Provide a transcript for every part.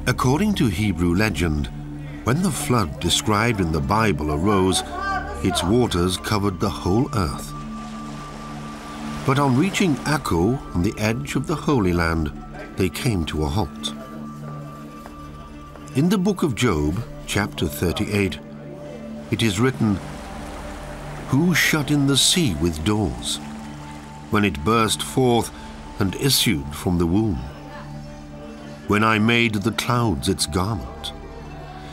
According to Hebrew legend, when the flood described in the Bible arose, its waters covered the whole earth. But on reaching Akko, on the edge of the Holy Land, they came to a halt. In the book of Job, chapter 38, it is written, "Who shut in the sea with doors, when it burst forth and issued from the womb? When I made the clouds its garment,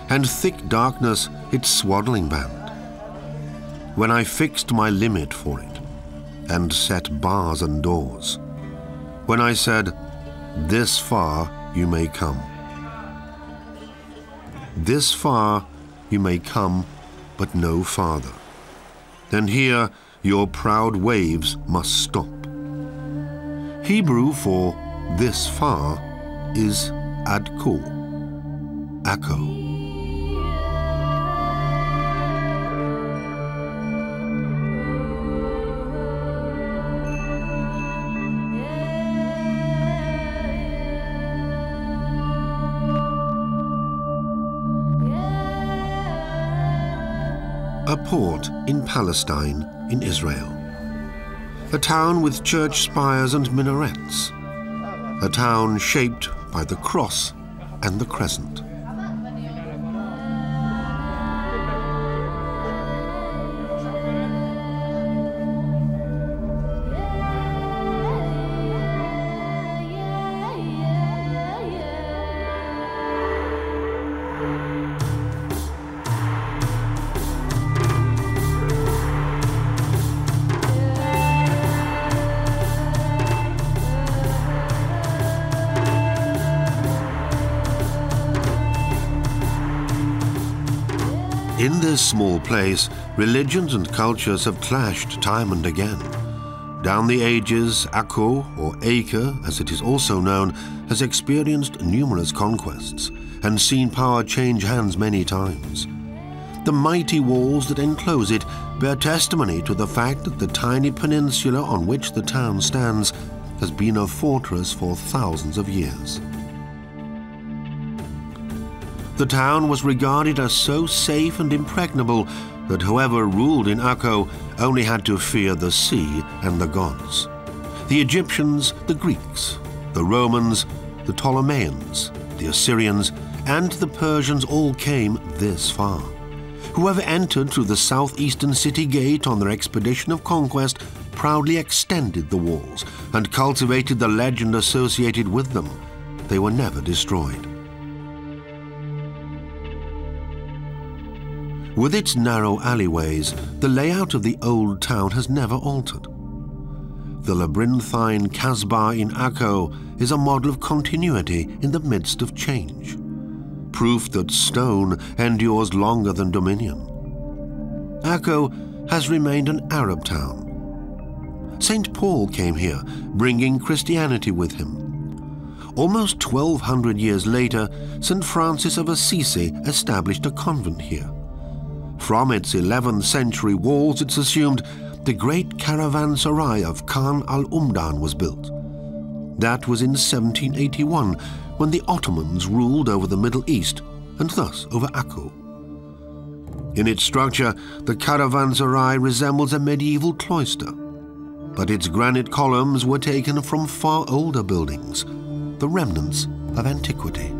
and thick darkness its swaddling band, when I fixed my limit for it, and set bars and doors, when I said, 'This far you may come. This far you may come, but no farther. And here your proud waves must stop.'" Hebrew for "this far" is Akko, Akko. A port in Palestine in Israel. A town with church spires and minarets. A town shaped by the cross and the crescent. In this small place, religions and cultures have clashed time and again. Down the ages, Akko, or Acre as it is also known, has experienced numerous conquests and seen power change hands many times. The mighty walls that enclose it bear testimony to the fact that the tiny peninsula on which the town stands has been a fortress for thousands of years. The town was regarded as so safe and impregnable that whoever ruled in Akko only had to fear the sea and the gods. The Egyptians, the Greeks, the Romans, the Ptolemies, the Assyrians, and the Persians all came this far. Whoever entered through the southeastern city gate on their expedition of conquest proudly extended the walls and cultivated the legend associated with them. They were never destroyed. With its narrow alleyways, the layout of the old town has never altered. The labyrinthine Casbah in Akko is a model of continuity in the midst of change, proof that stone endures longer than dominion. Akko has remained an Arab town. St. Paul came here, bringing Christianity with him. Almost 1,200 years later, St. Francis of Assisi established a convent here. From its 11th century walls, it's assumed, the great caravanserai of Khan al-Umdan was built. That was in 1781, when the Ottomans ruled over the Middle East, and thus over Akko. In its structure, the caravanserai resembles a medieval cloister, but its granite columns were taken from far older buildings, the remnants of antiquity.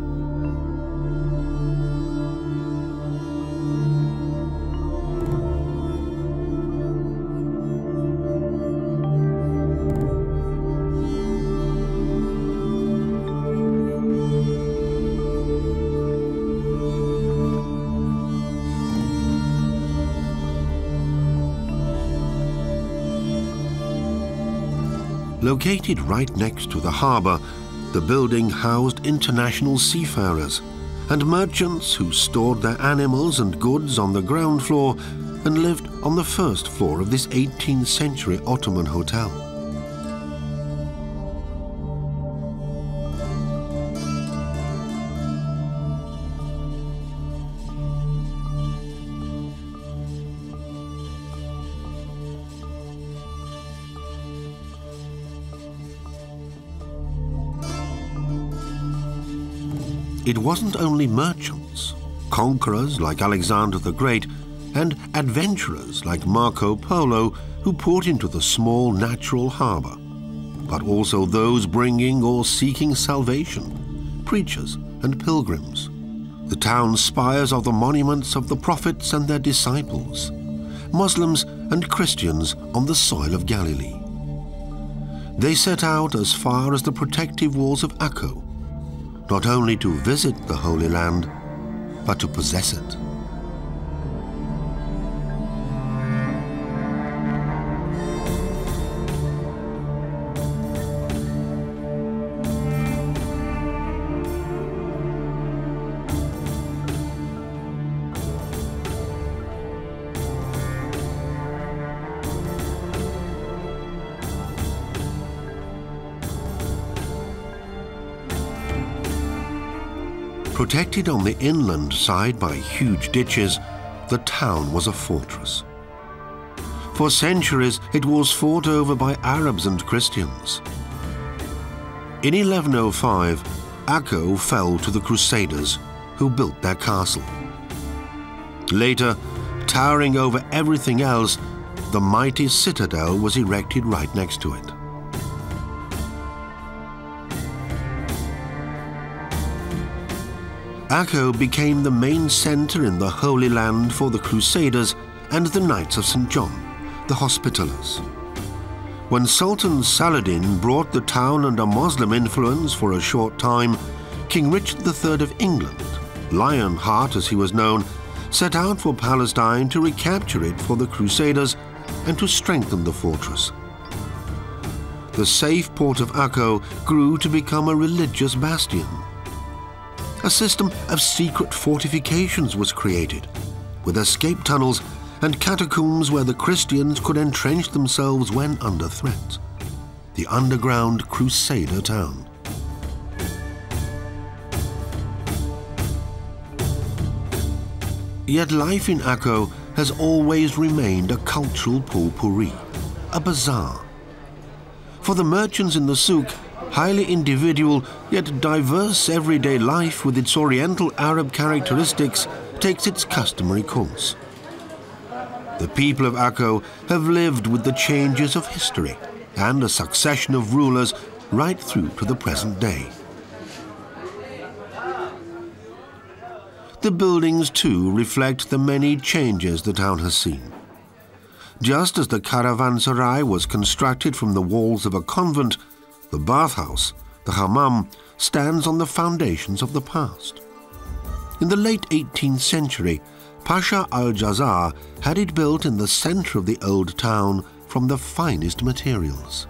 Located right next to the harbour, the building housed international seafarers and merchants who stored their animals and goods on the ground floor and lived on the first floor of this 18th century Ottoman hotel. it wasn't only merchants, conquerors like Alexander the Great, and adventurers like Marco Polo who put into the small natural harbour, but also those bringing or seeking salvation, preachers and pilgrims. The town spires are the monuments of the prophets and their disciples, Muslims and Christians on the soil of Galilee. They set out as far as the protective walls of Akko, not only to visit the Holy Land, but to possess it. Protected on the inland side by huge ditches, the town was a fortress. For centuries, it was fought over by Arabs and Christians. In 1105, Akko fell to the Crusaders, who built their castle. Later, towering over everything else, the mighty citadel was erected right next to it. Akko became the main centre in the Holy Land for the Crusaders and the Knights of St. John, the Hospitallers. When Sultan Saladin brought the town under Muslim influence for a short time, King Richard III of England, Lionheart as he was known, set out for Palestine to recapture it for the Crusaders and to strengthen the fortress. The safe port of Akko grew to become a religious bastion. A system of secret fortifications was created, with escape tunnels and catacombs where the Christians could entrench themselves when under threat. The underground Crusader town. Yet life in Akko has always remained a cultural potpourri, a bazaar. For the merchants in the souk, highly individual yet diverse everyday life with its Oriental Arab characteristics takes its customary course. The people of Akko have lived with the changes of history and a succession of rulers right through to the present day. The buildings too reflect the many changes the town has seen. Just as the caravanserai was constructed from the walls of a convent, the bathhouse, the hammam, stands on the foundations of the past. In the late 18th century, Pasha al-Jazar had it built in the centre of the old town from the finest materials.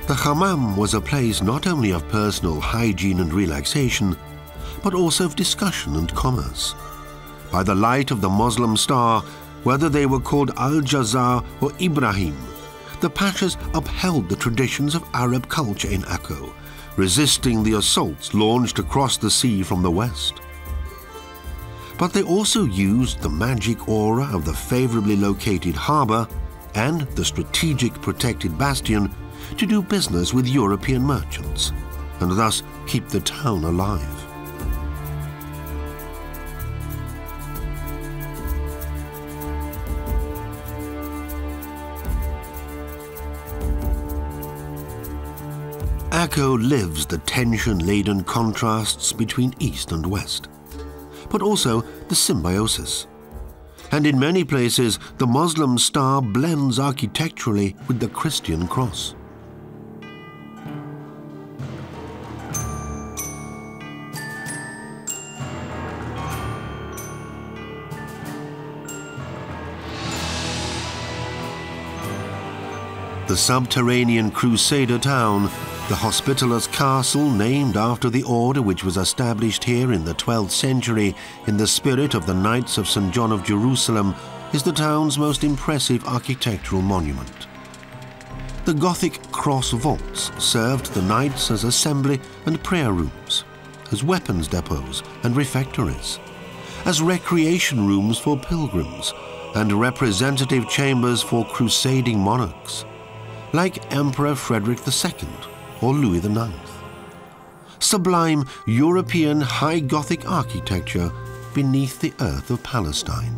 The hammam was a place not only of personal hygiene and relaxation, but also of discussion and commerce. By the light of the Muslim star, whether they were called Al-Jazar or Ibrahim, the Pashas upheld the traditions of Arab culture in Akko, resisting the assaults launched across the sea from the west. But they also used the magic aura of the favourably located harbour and the strategic protected bastion to do business with European merchants, and thus keep the town alive. Akko lives the tension-laden contrasts between East and West, but also the symbiosis. And in many places, the Muslim star blends architecturally with the Christian cross. The subterranean Crusader town, the Hospitallers' castle named after the order which was established here in the 12th century in the spirit of the Knights of St. John of Jerusalem, is the town's most impressive architectural monument. The Gothic cross vaults served the knights as assembly and prayer rooms, as weapons depots and refectories, as recreation rooms for pilgrims, and representative chambers for crusading monarchs, like Emperor Frederick II or Louis IX. Sublime European high Gothic architecture beneath the earth of Palestine.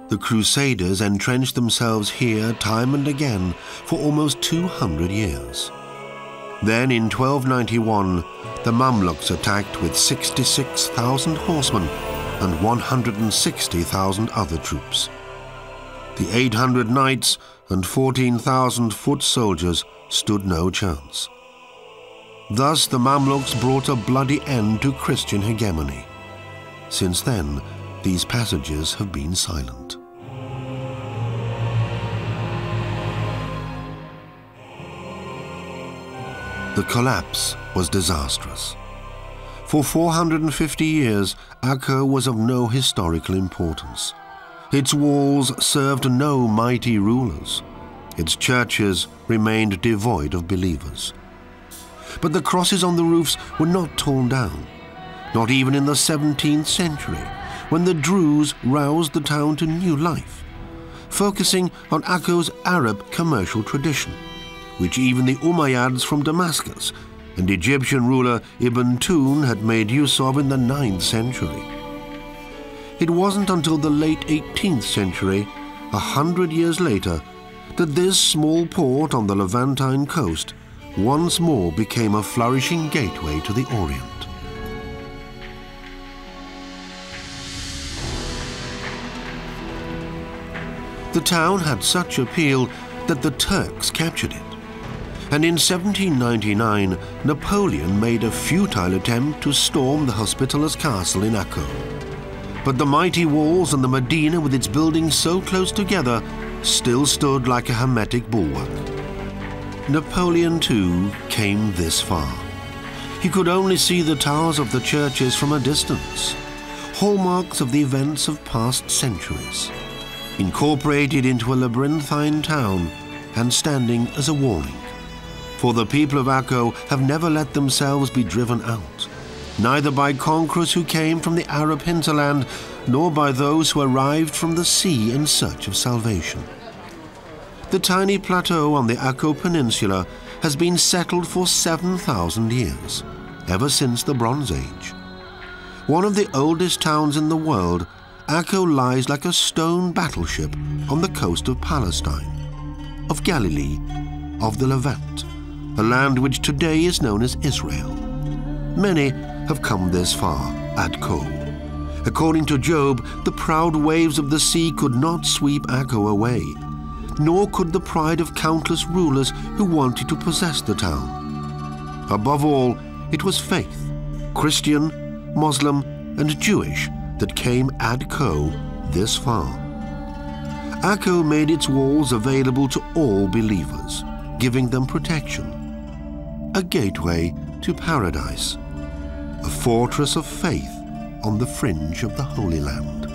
The Crusaders entrenched themselves here time and again for almost 200 years. Then in 1291, the Mamluks attacked with 66,000 horsemen and 160,000 other troops. The 800 knights and 14,000 foot soldiers stood no chance. Thus the Mamluks brought a bloody end to Christian hegemony. Since then, these passages have been silent. The collapse was disastrous. For 450 years, Akko was of no historical importance. Its walls served no mighty rulers. Its churches remained devoid of believers. But the crosses on the roofs were not torn down, not even in the 17th century, when the Druze roused the town to new life, focusing on Akko's Arab commercial tradition, which even the Umayyads from Damascus and Egyptian ruler Ibn Tun had made use of in the 9th century. It wasn't until the late 18th century, 100 years later, that this small port on the Levantine coast once more became a flourishing gateway to the Orient. The town had such appeal that the Turks captured it. And in 1799, Napoleon made a futile attempt to storm the hospitallers' castle in Akko. But the mighty walls and the Medina with its buildings so close together still stood like a hermetic bulwark. Napoleon, too, came this far. He could only see the towers of the churches from a distance, hallmarks of the events of past centuries, incorporated into a labyrinthine town and standing as a warning. For the people of Akko have never let themselves be driven out, neither by conquerors who came from the Arab hinterland, nor by those who arrived from the sea in search of salvation. The tiny plateau on the Akko Peninsula has been settled for 7,000 years, ever since the Bronze Age. One of the oldest towns in the world, Akko lies like a stone battleship on the coast of Palestine, of Galilee, of the Levant, a land which today is known as Israel. Many have come this far, Akko. According to Job, the proud waves of the sea could not sweep Akko away, nor could the pride of countless rulers who wanted to possess the town. Above all, it was faith, Christian, Muslim, and Jewish, that came Akko this far. Akko made its walls available to all believers, giving them protection. A gateway to paradise, a fortress of faith on the fringe of the Holy Land.